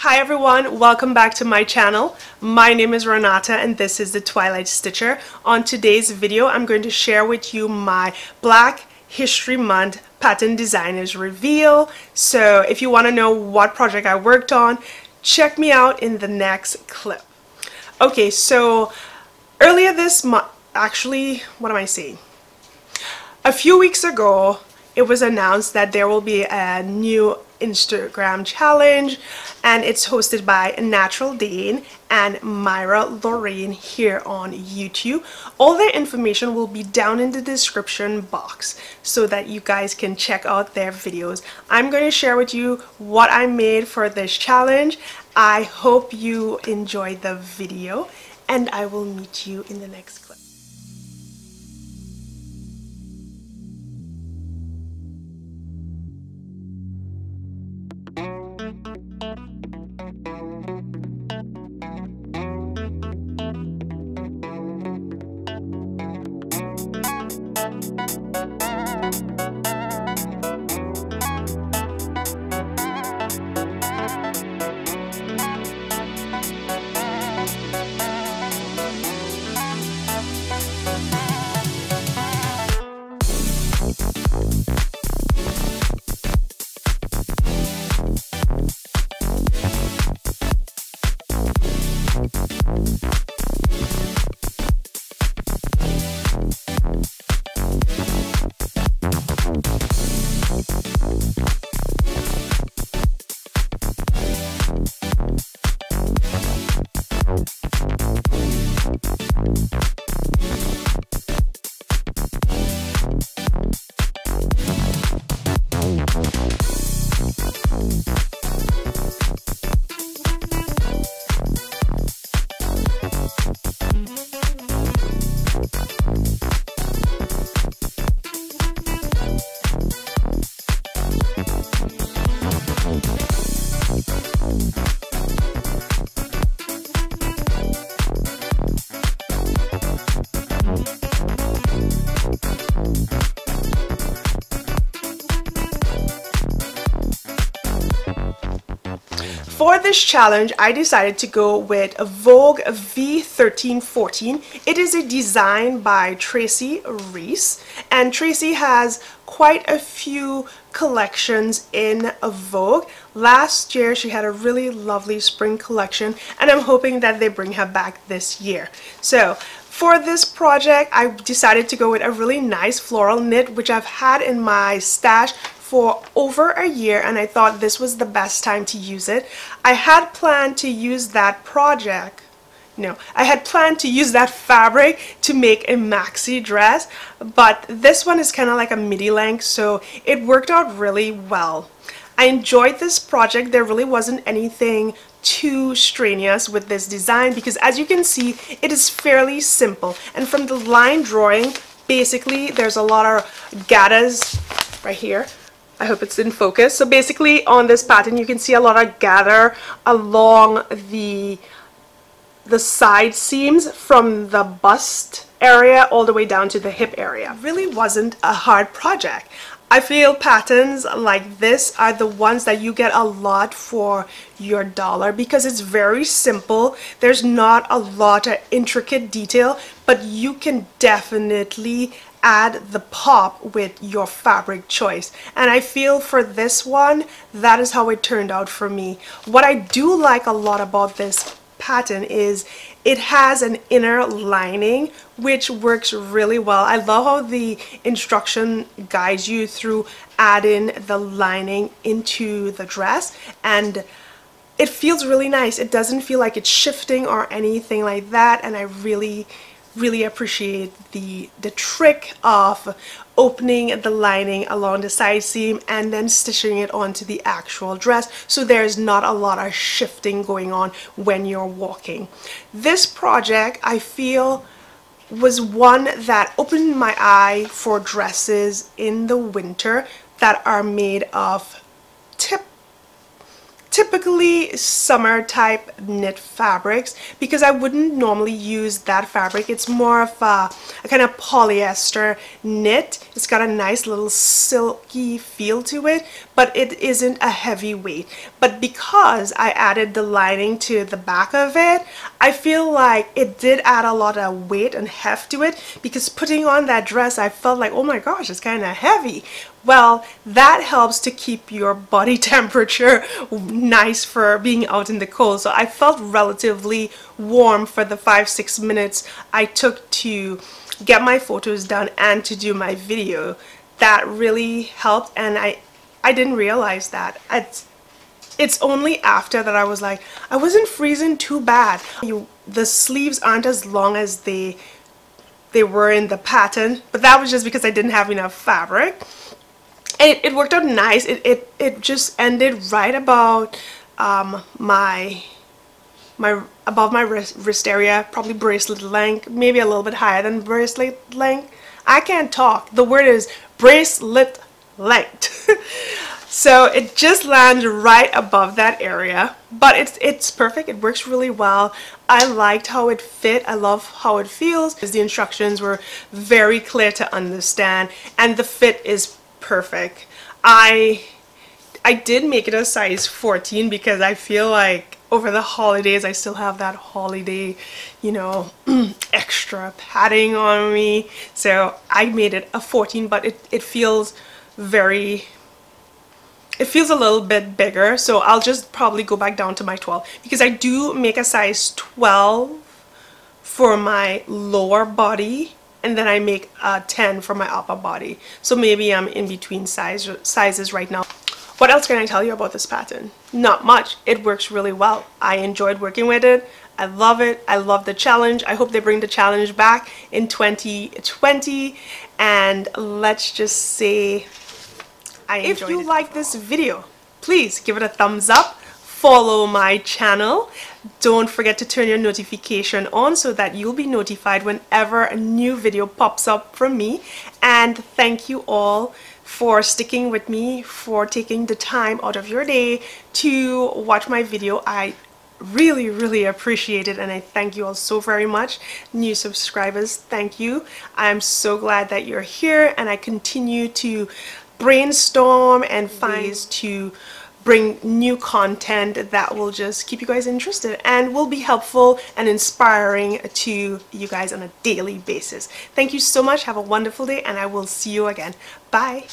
Hi everyone, welcome back to my channel. My name is Renata and this is the Twilight Stitcher. On today's video, I'm going to share with you my Black History Month pattern designers reveal. So if you want to know what project I worked on, check me out in the next clip. Okay, so earlier this month, actually, what am I saying? A few weeks ago, it was announced that there will be a new Instagram challenge and it's hosted by Natural Dane and Myra Lorraine here on YouTube. All their information will be down in the description box so that you guys can check out their videos. I'm going to share with you what I made for this challenge. I hope you enjoyed the video and I will meet you in the next clip. For this challenge, I decided to go with a Vogue V1314. It is a design by Tracy, Reese, and Tracy has quite a few collections in Vogue. Last year, she had a really lovely spring collection, and I'm hoping that they bring her back this year. So, for this project, I decided to go with a really nice floral knit, which I've had in my stash for over a year, and I thought this was the best time to use it. I had planned to use that fabric to make a maxi dress, but this one is kind of like a midi length, so it worked out really well. I enjoyed this project. There really wasn't anything too strenuous with this design because, as you can see, it is fairly simple, and from the line drawing, basically there's a lot of gathers right here. I hope it's in focus. So basically on this pattern you can see a lot of gather along the side seams from the bust area all the way down to the hip area. It really wasn't a hard project. I feel patterns like this are the ones that you get a lot for your dollar because it's very simple. There's not a lot of intricate detail, but you can definitely add the pop with your fabric choice, and I feel for this one that is how it turned out for me. What I do like a lot about this pattern is it has an inner lining which works really well. I love how the instruction guides you through adding the lining into the dress, and it feels really nice. It doesn't feel like it's shifting or anything like that, and I really appreciate the trick of opening the lining along the side seam and then stitching it onto the actual dress so there's not a lot of shifting going on when you're walking. This project, I feel, was one that opened my eye for dresses in the winter that are made of typically summer type knit fabrics because I wouldn't normally use that fabric. It's more of a kind of polyester knit. It's got a nice little silky feel to it, but it isn't a heavy weight. But because I added the lining to the back of it, I feel like it did add a lot of weight and heft to it, because putting on that dress I felt like, oh my gosh, it's kind of heavy. Well, that helps to keep your body temperature nice for being out in the cold. So I felt relatively warm for the 5-6 minutes I took to get my photos done and to do my video. That really helped, and I didn't realize that. It's only after that I was like, I wasn't freezing too bad. The sleeves aren't as long as they were in the pattern, but that was just because I didn't have enough fabric. And it worked out nice. It just ended right about my above my wrist area, probably bracelet length, maybe a little bit higher than bracelet length. I can't talk. The word is bracelet length. So it just lands right above that area, but it's perfect. It works really well. I liked how it fit. I love how it feels. The instructions were very clear to understand, and the fit is perfect. I did make it a size 14 because I feel like over the holidays I still have that holiday, you know, extra padding on me. So I made it a 14, but it feels very... It feels a little bit bigger, so I'll just probably go back down to my 12 because I do make a size 12 for my lower body, and then I make a 10 for my upper body. So maybe I'm in between sizes right now. What else can I tell you about this pattern? Not much. It works really well. I enjoyed working with it. I love it. I love the challenge. I hope they bring the challenge back in 2020. And let's just say I enjoyed it. If you like this video, please give it a thumbs up. Follow my channel. Don't forget to turn your notification on so that you'll be notified whenever a new video pops up from me. And thank you all for sticking with me, for taking the time out of your day to watch my video. I really appreciate it, and I thank you all so very much. New subscribers, thank you. I'm so glad that you're here, and I continue to brainstorm and find ways to bring new content that will just keep you guys interested and will be helpful and inspiring to you guys on a daily basis. Thank you so much. Have a wonderful day, and I will see you again. Bye.